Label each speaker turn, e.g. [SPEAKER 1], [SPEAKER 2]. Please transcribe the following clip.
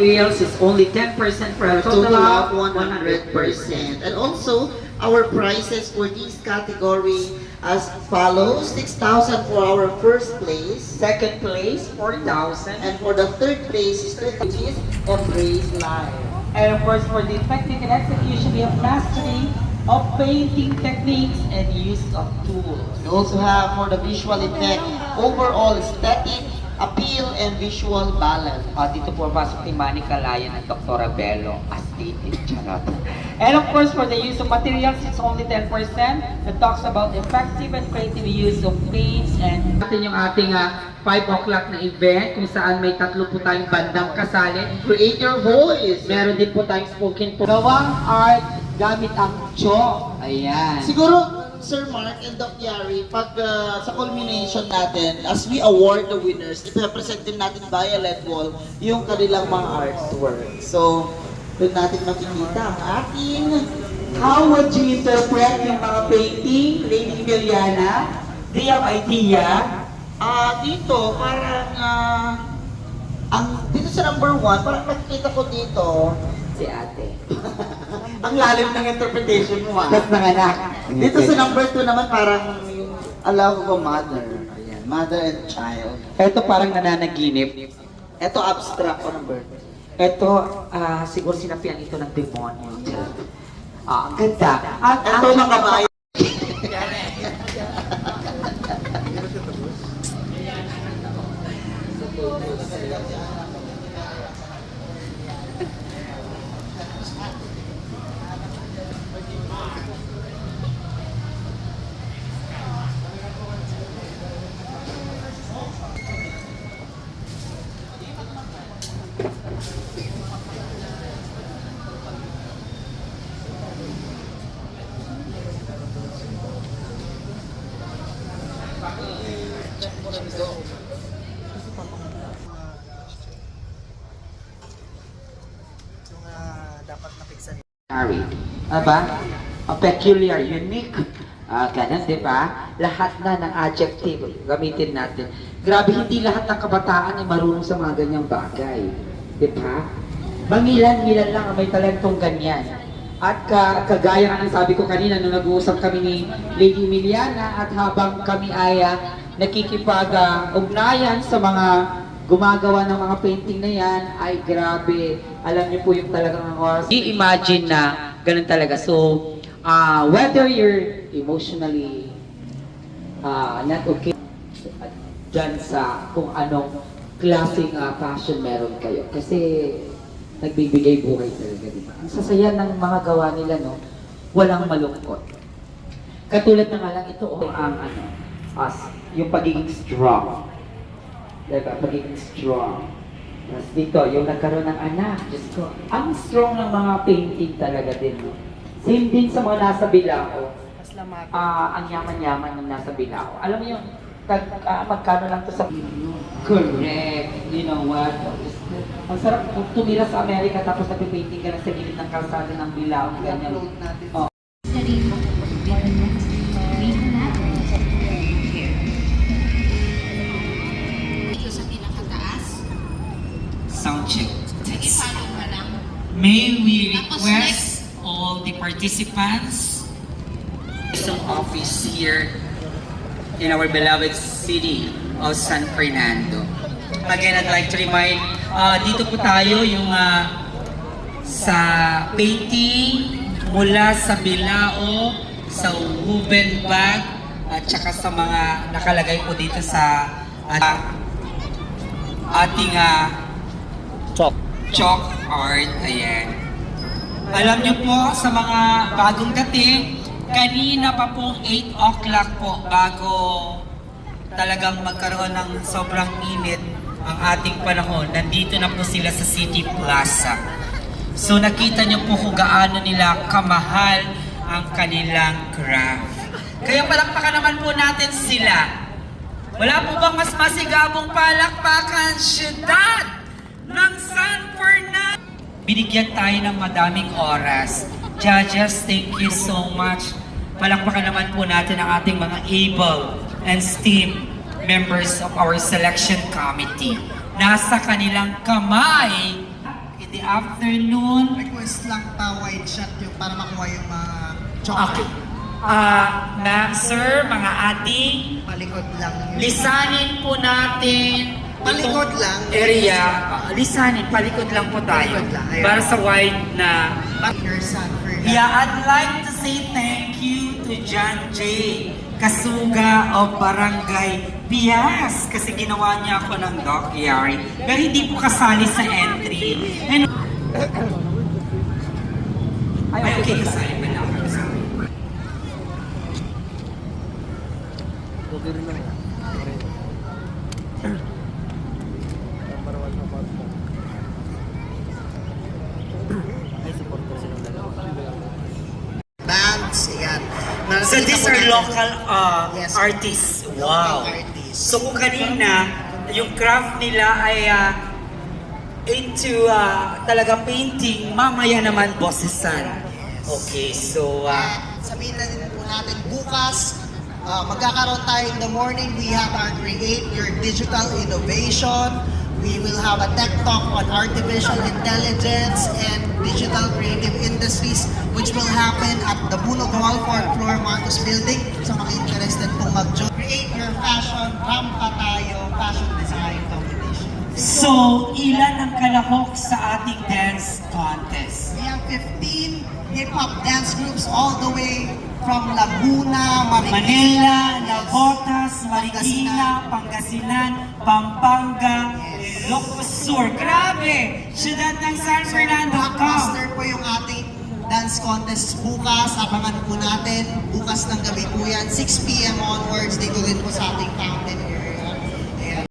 [SPEAKER 1] Materials is only 10% for a total of
[SPEAKER 2] 100%. And also, our prices for this category as follows: 6,000 for our first place,
[SPEAKER 1] Second place, 4,000.
[SPEAKER 2] and for the third place is 2,000. Embrace Life.
[SPEAKER 1] And of course, for the technique and execution, we have mastery of painting techniques and use of tools.
[SPEAKER 2] We also have for the visual effect, overall aesthetic, appeal, and visual balance.
[SPEAKER 1] Dito po pasok ni Manny Calayan at Dr. Bello. Aesthetic, charot. And of course, for the use of materials, it's only 10%. It talks about effective and creative use of paints and natin yung ating 5 o'clock na event kung saan may 3 po tayong bandang kasali.
[SPEAKER 2] Create your voice.
[SPEAKER 1] Meron din po tayong spoken po. Gawang art gamit ang chalk. Ayan.
[SPEAKER 2] Siguro, Sir Mark and Doc Yari, pag sa culmination natin, as we award the winners, ipapresent din natin via LED wall yung kanilang mga artwork. So, doon natin makikita ang ating...
[SPEAKER 1] How would you interpret yung mga painting, Lady Emiliana? Do you have idea?
[SPEAKER 2] Dito, parang... dito sa number 1, parang nakikita ko dito...
[SPEAKER 1] Si ate.
[SPEAKER 2] Ang lalim ng interpretation mo,
[SPEAKER 1] That's nanganak.
[SPEAKER 2] Dito sa number 2 naman, parang yung a love of a mother. Ayan, mother and child.
[SPEAKER 1] Ito parang nananaginip.
[SPEAKER 2] Ito abstract o number 2.
[SPEAKER 1] Ito, siguro sinapian ito ng demonyo. Ang ganda.
[SPEAKER 2] Ito nakabayan. Dapat napiksan.
[SPEAKER 1] Aba? Peculiar, unique. Ganun, di ba? Lahat na ng adjective gamitin natin. Grabe, hindi lahat ng kabataan ay marunong sa mga ganyang bagay. Di ba? Mangilan-ngilan lang ang may talentong ganyan. At kagaya nga ng sabi ko kanina nung nag-uusap kami ni Lady Emiliana at habang kami ay nakikipag-ugnayan sa mga gumagawa ng mga painting na yan, ay grabe. Alam niyo po yung talagang oras. I-imagine na ganun talaga. So, whether you're emotionally not okay dyan sa kung anong klaseng passion meron kayo. Kasi nagbibigay buhay talaga, di ba? Ang sasaya ng mga gawa nila, no? Walang malungkot. Katulad na nga lang ito, ang yung pagiging strong. Diba? Pagiging strong. Tapos dito, yung nagkaroon ng anak, Diyos ko, ang strong ng mga painting talaga din, no? Same din sa mga nasa Bilao. Ang yaman-yaman ng nasa Bilao. Alam mo yung, magkano lang to sa... Correct. You know what? Ang sarap tumira sa Amerika tapos nagpipainting ka na sa gilid ng kalsada ng Bilao. Ganyan. Oh.
[SPEAKER 3] Ito sa pinakataas.
[SPEAKER 4] Sound check.
[SPEAKER 3] Sige, follow ka lang.
[SPEAKER 4] May we
[SPEAKER 3] Tapos
[SPEAKER 4] request all the participants some office here in our beloved city of San Fernando. Again, I'd like to remind, dito po tayo yung sa painting mula sa Bilao, sa woven bag, at saka sa mga nakalagay po dito sa ating chalk art. Ayan. Alam niyo po, sa mga bagong dating, kanina pa pong 8 o'clock po bago talagang magkaroon ng sobrang init ang ating panahon. Nandito na po sila sa City Plaza. So nakita niyo po kung gaano nila kamahal ang kanilang craft. Kaya palakpakan naman po natin sila. Wala po bang mas masigabong palakpakan syudad ng San Fernando? Binigyan tayo ng madaming oras. Judges, thank you so much. Palakpakan naman po natin ang ating mga able and esteemed members of our selection committee. Nasa kanilang kamay, afternoon.
[SPEAKER 5] Request lang pa wide shot yung para makuha yung mga
[SPEAKER 4] Okay.
[SPEAKER 5] chocolate.
[SPEAKER 4] Ma'am, sir, mga ate,
[SPEAKER 5] Palikod lang yun.
[SPEAKER 4] lisanin po natin
[SPEAKER 5] Palikod
[SPEAKER 4] itong
[SPEAKER 5] lang.
[SPEAKER 4] area. Lisanin, palikod lang po tayo.
[SPEAKER 5] Palikod lang, ayun.
[SPEAKER 4] Para sa wide na.
[SPEAKER 5] Your son for that.
[SPEAKER 4] Yeah, I'd like to say thank you to John J. Kasuga of Barangay Pias kasi ginawa niya ako ng dockyard. Pero hindi po kasali sa entry. And ay, okay, kasali pa lang. Kasali.
[SPEAKER 5] Bands, yan.
[SPEAKER 4] So these are local
[SPEAKER 5] Yes.
[SPEAKER 4] artists.
[SPEAKER 5] Local
[SPEAKER 4] Wow.
[SPEAKER 5] artists.
[SPEAKER 4] So kung kanina, yung craft nila ay into talaga painting, mamaya naman bossesan. Okay, so
[SPEAKER 5] Sabihin na din po natin, bukas, magkakaroon tayo in the morning. We have our Create Your Digital Innovation. We will have a tech talk on artificial intelligence and digital creative industries, which will happen at the Bunog Hall, 4th floor, Marcos Building. Sa mga interested pong mag-join. Create Your Fashion, Rampa tayo, Fashion Design Competition.
[SPEAKER 4] so ilan ang kalahok sa ating dance contest?
[SPEAKER 5] We have 15 hip-hop dance groups all the way from Laguna,
[SPEAKER 4] Manila, Navotas, Marikina, Pangasinan, Pampanga, Ilocos Sur. Grabe! Siyudad ng San Fernando ka!
[SPEAKER 5] Blockbuster po yung ating dance contest bukas. Abangan po natin. Bukas ng gabi po yan. 6 p.m. onwards. Dito rin po sa ating fountain